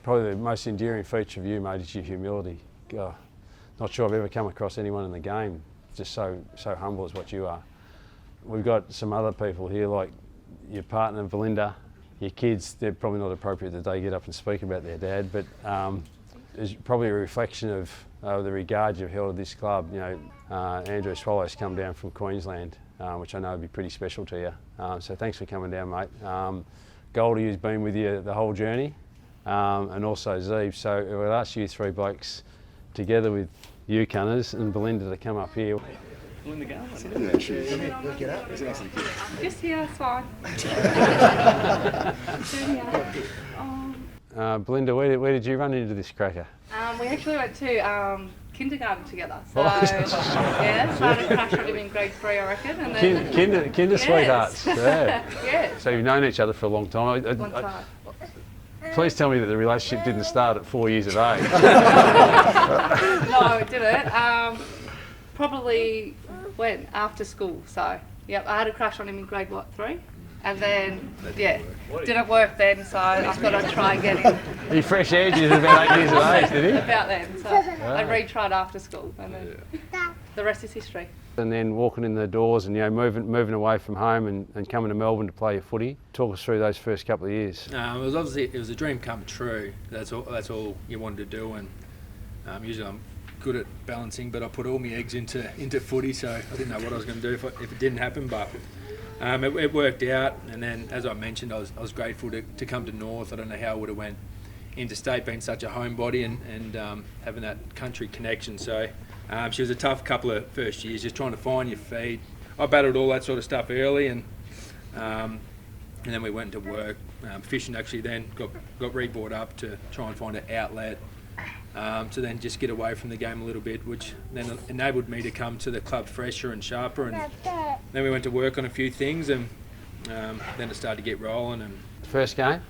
Probably the most endearing feature of you, mate, is your humility. Not sure I've ever come across anyone in the game just so humble as what you are. We've got some other people here, like your partner Belinda, your kids. They're probably not appropriate that they get up and speak about their dad, but it's probably a reflection of the regard you've held of this club. You know, Andrew Swallow's come down from Queensland, which I know would be pretty special to you. So thanks for coming down, mate. Goldie, who's been with you the whole journey, and also Zeeb. So we'll ask you three blokes, together with you, Cunners, and Belinda, to come up here. In the game. Just here, it's fine. Belinda, where did you run into this cracker? We actually went to kindergarten together. So yeah, started crash on him in grade 3, I reckon. And then Kinder yes. Sweethearts. Yeah. Yes. So you've known each other for a long time. Long time. Please tell me that the relationship didn't start at 4 years of age. No, it didn't. Probably went after school. So yep, I had a crush on him in grade 3, and then yeah, didn't work then. So I thought I'd try again. He fresh edged at about 8 years of age, did he? About then. So I retried after school, and then the rest is history. And then walking in the doors and moving away from home and coming to Melbourne to play your footy. Talk us through those first couple of years. It was a dream come true. That's all you wanted to do, and usually I'm good at balancing, but I put all my eggs into footy, so I didn't know what I was going to do if it didn't happen, but it worked out. And then, as I mentioned, I was grateful to come to North. I don't know how I would have went interstate, being such a homebody and having that country connection. So she was a tough couple of first years, just trying to find your feet. I battled all that sort of stuff early, and then we went to work. Fishing actually then got re-brought up to try and find an outlet. To then just get away from the game a little bit, which then enabled me to come to the club fresher and sharper, and then we went to work on a few things, and then it started to get rolling. And First game?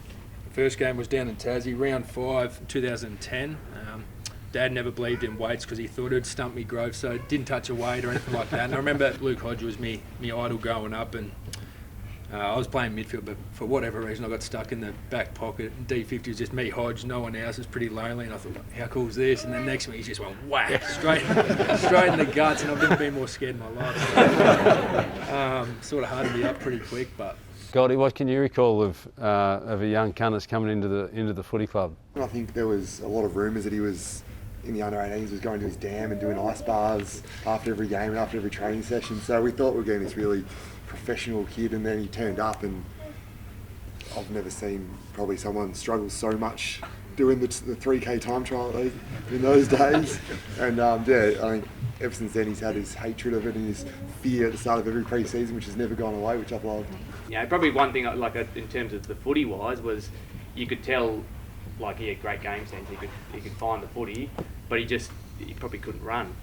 the first game was down in Tassie, round 5, 2010. Dad never believed in weights because he thought it'd stump me growth, so didn't touch a weight or anything like that. And I remember Luke Hodge was me idol growing up, and I was playing midfield, but for whatever reason I got stuck in the back pocket. D50 was just me, Hodge, no one else. It was pretty lonely, and I thought, how cool is this? And then next week he just went whack, straight in the guts, and I've never been more scared in my life. Sort of hardened me up pretty quick, but. Goldie, what can you recall of a young Cunners coming into the footy club? I think there was a lot of rumours that he was in the under-18s, was going to his dam and doing ice bars after every game and after every training session. So we thought we were getting this really professional kid, and then he turned up, and I've never seen probably someone struggle so much doing the 3K time trial in those days. And I think ever since then he's had his hatred of it and his fear at the start of every pre-season, which has never gone away, which I've loved. Yeah, probably one thing like in terms of the footy wise was you could tell like he had great game sense. He could find the footy, but he probably couldn't run.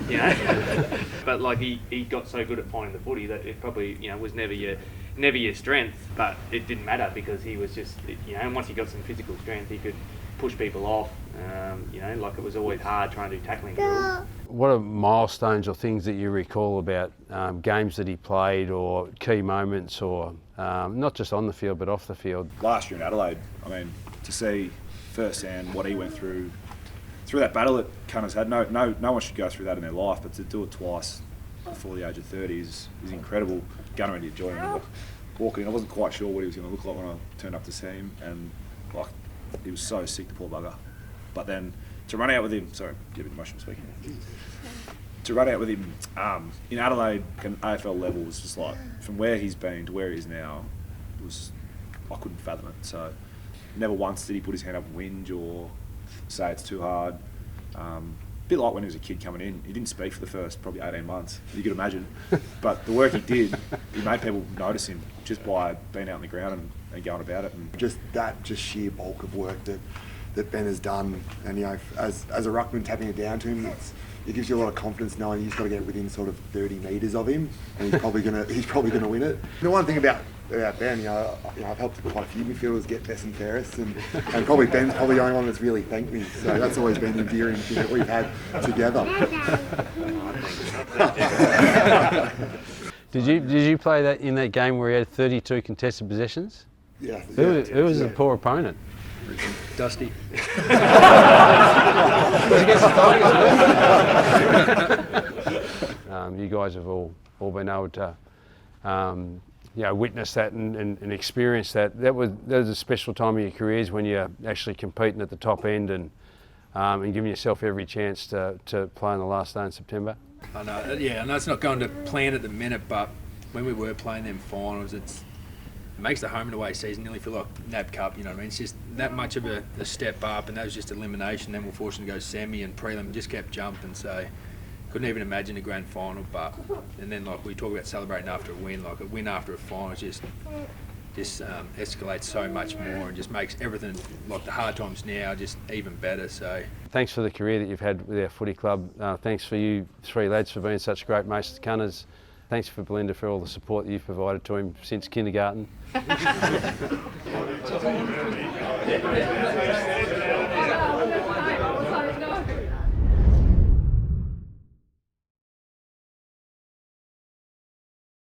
You know, but like he got so good at finding the footy that it probably was never your strength, but it didn't matter because he was just and once he got some physical strength, he could push people off. Like it was always hard trying to do tackling drills. What are milestones or things that you recall about games that he played, or key moments, or not just on the field but off the field? Last year in Adelaide, I mean, to see firsthand what he went through that battle that Cunners had. No one should go through that in their life, but to do it twice before the age of 30 is incredible. Gunner really enjoyed him. Walking in, I wasn't quite sure what he was going to look like when I turned up to see him, and like he was so sick, the poor bugger. But then to run out with him, sorry, get a bit emotional speaking. To run out with him in Adelaide, an AFL level, was just like from where he's been to where he is now. I couldn't fathom it. So never once did he put his hand up and whinge or say it's too hard. A bit like when he was a kid coming in, he didn't speak for the first probably 18 months, you could imagine. But the work he did, he made people notice him just by being out on the ground and going about it. And Just sheer bulk of work that Ben has done, and as a ruckman tapping it down to him, it gives you a lot of confidence knowing you've got to get within sort of 30 metres of him, and he's probably gonna win it. The one thing about Ben, I've helped quite a few midfielders get best and fairest, and probably Ben's probably the only one that's really thanked me. So that's always been an endearing thing that we've had together. Did you play that in that game where he had 32 contested possessions? Yeah. Who was the poor opponent? Dusty. You guys have all been able to witness that and experience that. That was a special time of your careers when you're actually competing at the top end and giving yourself every chance to play on the last day in September. I know it's not going to plan at the minute, but when we were playing them finals, it makes the home and away season nearly feel like NAB Cup, you know what I mean? It's just that much of a step up, and that was just elimination. Then we're fortunate to go semi and prelim, just kept jumping, so couldn't even imagine a grand final. And then like we talk about celebrating after a win, like a win after a final just escalates so much more and just makes everything, like the hard times now, just even better. So thanks for the career that you've had with our footy club. Thanks for you three lads for being such great mates to Cunners. Thanks for Belinda for all the support that you've provided to him since kindergarten.